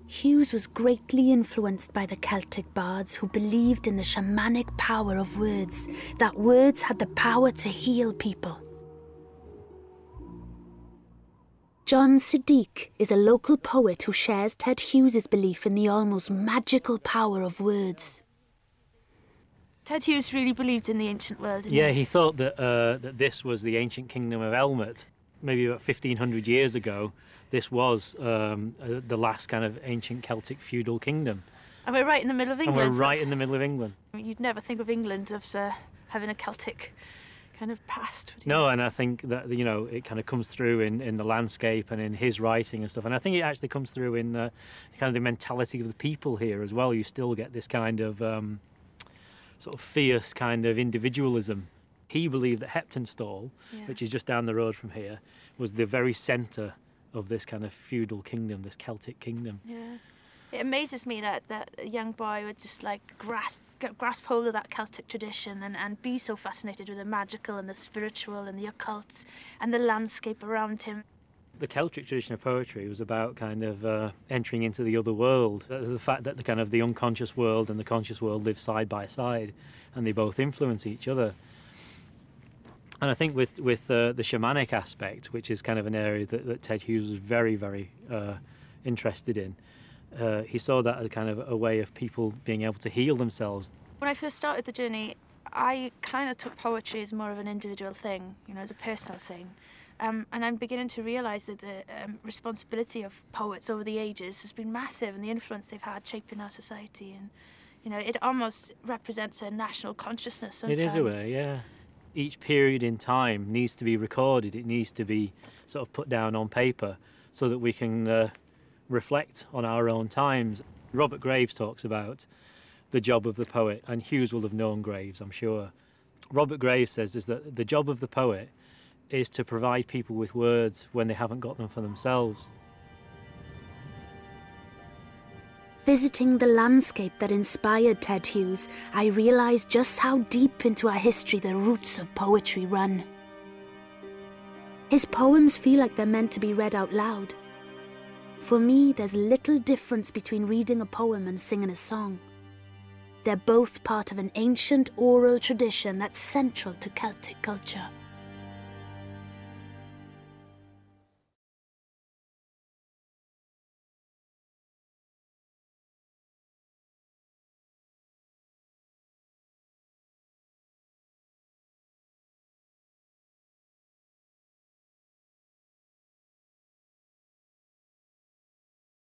Hughes was greatly influenced by the Celtic bards who believed in the shamanic power of words, that words had the power to heal people. John Siddique is a local poet who shares Ted Hughes' belief in the almost magical power of words. Ted Hughes really believed in the ancient world, didn't he thought that, that this was the ancient kingdom of Elmet. Maybe about 1,500 years ago, this was the last kind of ancient Celtic feudal kingdom. And we're right in the middle of England. And we're right in the middle of England. You'd never think of England as having a Celtic kind of past. No, and I think that, you know, it kind of comes through in the landscape and in his writing and stuff. And I think it actually comes through in kind of the mentality of the people here as well. You still get this kind of sort of fierce kind of individualism. He believed that Heptonstall, which is just down the road from here, was the very centre of this kind of feudal kingdom, this Celtic kingdom. Yeah. It amazes me that a young boy would just like grasp hold of that Celtic tradition and be so fascinated with the magical and the spiritual and the occult and the landscape around him. The Celtic tradition of poetry was about kind of entering into the other world. The fact that the unconscious world and the conscious world live side by side and they both influence each other. And I think with the shamanic aspect, which is kind of an area that Ted Hughes was very, very interested in, he saw that as kind of a way of people being able to heal themselves. When I first started the journey, I kind of took poetry as more of an individual thing, you know, as a personal thing. And I'm beginning to realise that the responsibility of poets over the ages has been massive, and the influence they've had shaping our society. And, you know, it almost represents a national consciousness sometimes. It is a way, yeah. Each period in time needs to be recorded. It needs to be sort of put down on paper so that we can reflect on our own times. Robert Graves talks about the job of the poet, and Hughes will have known Graves, I'm sure. Robert Graves says is that the job of the poet is to provide people with words when they haven't got them for themselves. Visiting the landscape that inspired Ted Hughes, I realised just how deep into our history the roots of poetry run. His poems feel like they're meant to be read out loud. For me, there's little difference between reading a poem and singing a song. They're both part of an ancient oral tradition that's central to Celtic culture.